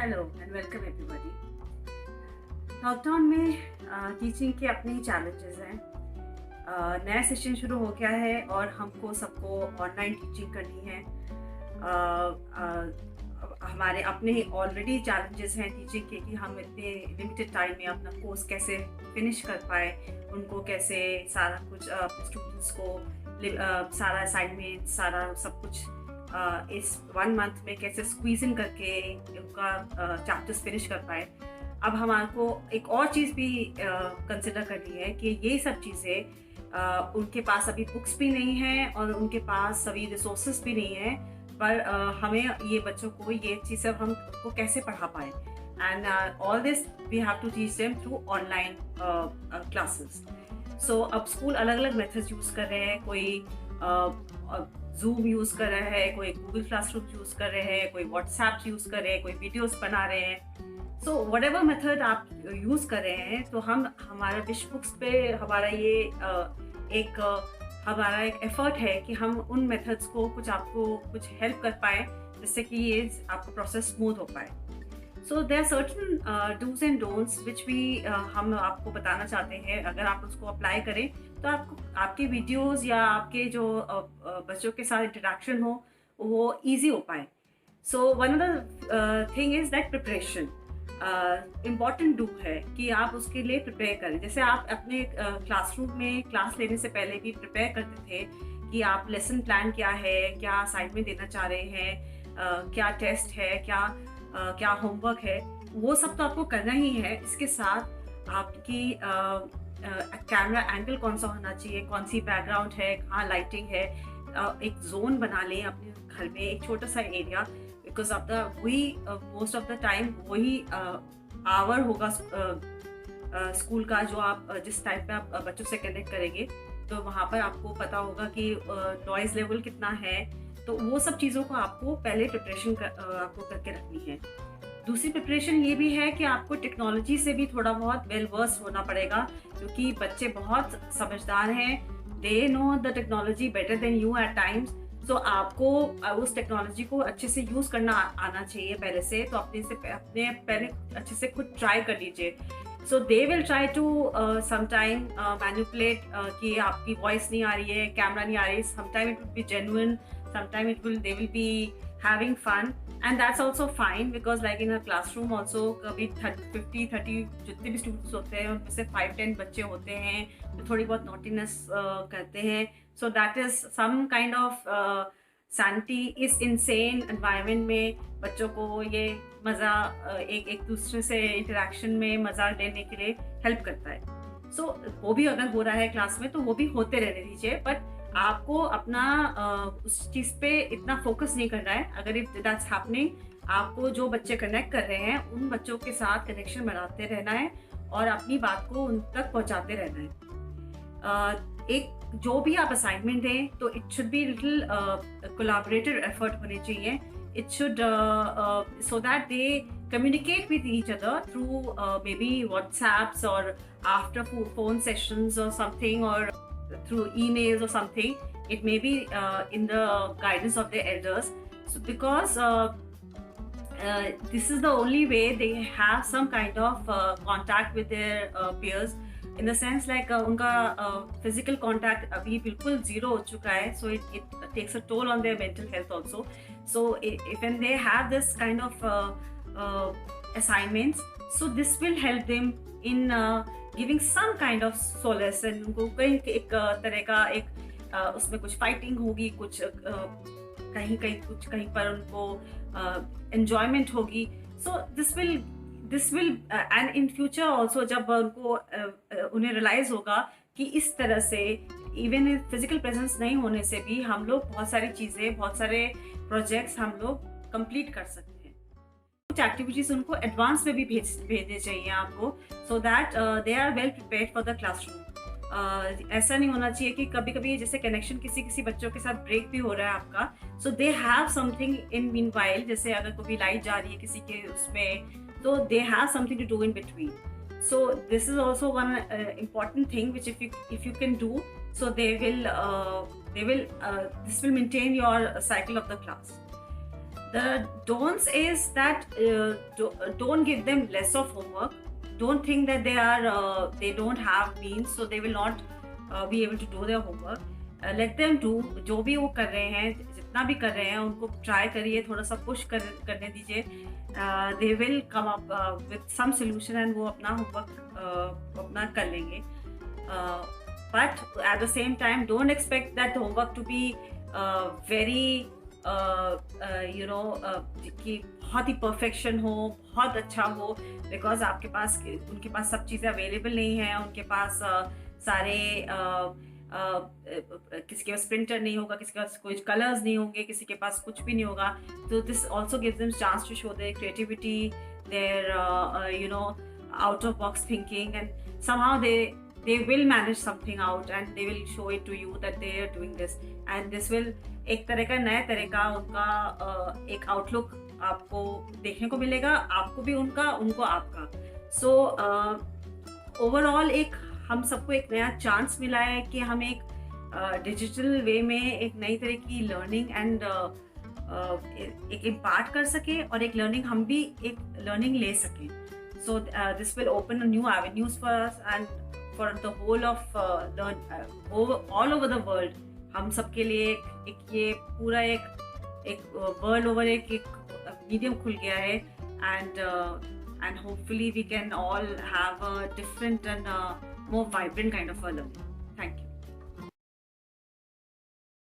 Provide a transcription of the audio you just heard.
Hello and welcome everybody. Lockdown में teaching के अपने ही चैलेंजेस हैं। नया सेशन शुरू हो गया है और हमको सबको ऑनलाइन टीचिंग करनी है। हमारे अपने ही ऑलरेडी चैलेंजेस हैं टीचिंग के कि हम इतने लिमिटेड टाइम में अपना कोर्स कैसे फिनिश कर पाए, उनको कैसे सारा कुछ अपने स्टूडेंट्स को सारा असाइनमेंट सारा सब कुछ इस 1 मंथ में कैसे स्क्वीज इन करके उनका चैप्टर्स फिनिश कर पाए। अब हमारे को एक और चीज़ भी कंसिडर करनी है कि ये सब चीज़ें उनके पास अभी बुक्स भी नहीं हैं और उनके पास सभी रिसोर्सेज भी नहीं हैं, पर हमें ये बच्चों को ये चीज़ सब हम उनको कैसे पढ़ा पाए। And all this we have to teach them through online classes. So अब स्कूल अलग अलग मेथड्स यूज़ कर रहे हैं। कोई जूम यूज़ कर रहा है, कोई गूगल क्लासरूम यूज़ कर रहे हैं, कोई व्हाट्सएप यूज़ कर रहे हैं, कोई वीडियोस बना रहे हैं। सो व्हाटएवर मेथड आप यूज़ कर रहे हैं, तो हम हमारा विश बुक्स पे हमारा ये हमारा एक एफर्ट है कि हम उन मेथड्स को आपको कुछ हेल्प कर पाए जिससे कि ये आपका प्रोसेस स्मूथ हो पाए। So there certain dos and don'ts which भी हम आपको बताना चाहते हैं। अगर आप उसको अप्लाई करें तो आपको आपके वीडियोस या आपके जो बच्चों के साथ इंटरेक्शन हो वो इजी हो पाए। So one of the thing is that preparation important do है कि आप उसके लिए प्रिपेयर करें। जैसे आप अपने क्लासरूम में क्लास लेने से पहले भी प्रिपेयर करते थे कि आप लेसन प्लान क्या है, क्या असाइनमेंट देना चाह रहे हैं, क्या टेस्ट है, क्या होमवर्क है, वो सब तो आपको करना ही है। इसके साथ आपकी कैमरा एंगल कौन सा होना चाहिए, कौन सी बैकग्राउंड है, कहाँ लाइटिंग है, एक जोन बना लें अपने घर में, एक छोटा सा एरिया, बिकॉज ऑफ द वही मोस्ट ऑफ द टाइम वही आवर होगा स्कूल का जो आप जिस टाइम पे आप बच्चों से कनेक्ट करेंगे, तो वहाँ पर आपको पता होगा कि नॉइज लेवल कितना है। तो वो सब चीज़ों को आपको पहले प्रिपरेशन आपको करके रखनी है। दूसरी प्रिपरेशन ये भी है कि आपको टेक्नोलॉजी से भी थोड़ा बहुत वेल वर्स होना पड़ेगा, क्योंकि बच्चे बहुत समझदार हैं। They know the technology better than you at times. So आपको उस टेक्नोलॉजी को अच्छे से यूज़ करना आना चाहिए पहले से। तो अपने पहले अच्छे से खुद ट्राई कर लीजिए। So they will try to sometime manipulate कि आपकी वॉइस नहीं आ रही है, कैमरा नहीं आ रही है। Sometime it will be genuine, sometimes they will be having fun, and that's also fine because like in a classroom also कभी 50-30 जितने भी स्टूडेंट्स होते हैं उनमें से 5-10 बच्चे होते हैं जो थोड़ी बहुत नॉटीनेस करते हैं। So that is some kind of sanity. इस इंसेन एनवायरनमेंट में बच्चों को ये मज़ा एक दूसरे से इंटरेक्शन में मज़ा लेने के लिए हेल्प करता है। सो वो भी अगर हो रहा है क्लास में तो वो भी होते रहने दीजिए, बट आपको अपना उस चीज़ पे इतना फोकस नहीं करना है। अगर इफ दैट्स हैपनिंग, आपको जो बच्चे कनेक्ट कर रहे हैं उन बच्चों के साथ कनेक्शन बनाते रहना है और अपनी बात को उन तक पहुंचाते रहना है। एक जो भी आप असाइनमेंट दें तो it should be little collaborative effort होने चाहिए। It should so that they communicate with each other through maybe WhatsApps or after phone sessions or something, or through emails or something. It may be in the guidance of their elders. So because this is the only way they have some kind of contact with their peers, in the sense like उनका physical contact अभी बिल्कुल zero हो चुका है। So it takes a toll on their mental health also. So if when they have this kind of assignments, so this will help them in giving some kind of solace. उनको कहीं एक तरह का एक उसमें कुछ फाइटिंग होगी, कुछ कहीं पर उनको एंजॉयमेंट होगी। सो this will and in future also जब उनको उन्हें रियलाइज होगा कि इस तरह से इवन फिजिकल प्रेजेंस नहीं होने से भी हम लोग बहुत सारी चीज़ें, बहुत सारे प्रोजेक्ट्स हम लोग कंप्लीट कर सकते हैं। कुछ एक्टिविटीज उनको एडवांस में भी भेजने चाहिए आपको, so that they are well prepared for the classroom. ऐसा नहीं होना चाहिए कि कभी कभी जैसे कनेक्शन किसी बच्चों के साथ ब्रेक भी हो रहा है आपका, so they have something in meanwhile. जैसे अगर कभी लाइट जा रही है किसी के उसमें, तो they have something to do in between. So this is also one important thing which if you can do, so this will maintain your cycle of the class. The don'ts is that don't give them less of homework. Don't think that they don't have means, so they will not be able to do their homework. Let them do. जो भी वो कर रहे हैं, जितना भी कर रहे हैं, उनको ट्राई करिए, थोड़ा सा पुश करने दीजिए. They will come up with some solution and वो अपना homework अपना कर लेंगे. But at the same time, don't expect that homework to be very कि बहुत ही परफेक्शन हो, बहुत अच्छा हो, बिकॉज उनके पास सब चीज़ें अवेलेबल नहीं है. उनके पास सारे किसी के पास प्रिंटर नहीं होगा, किसी के पास कोई कलर्स नहीं होंगे, किसी के पास कुछ भी नहीं होगा. तो this also gives them chance to show their creativity, their out of box thinking, and somehow they will manage something out and they will show it to you that they are doing this, and this will एक तरह का नया तरह का उनका एक outlook आपको देखने को मिलेगा, आपको भी उनका, उनको आपका. सो ओवरऑल एक हम सबको एक नया चांस मिला है कि हम एक डिजिटल वे में एक नई तरह की लर्निंग एंड एक इम्पार्ट कर सके, और एक लर्निंग हम भी एक लर्निंग ले सकें. So this will open new avenues for us and for the whole of all over the world. हम सबके लिए एक ये पूरा एक वर्ल्ड ओवर एक मीडियम खुल गया है, and hopefully we can all have a different and more vibrant kind of a learning.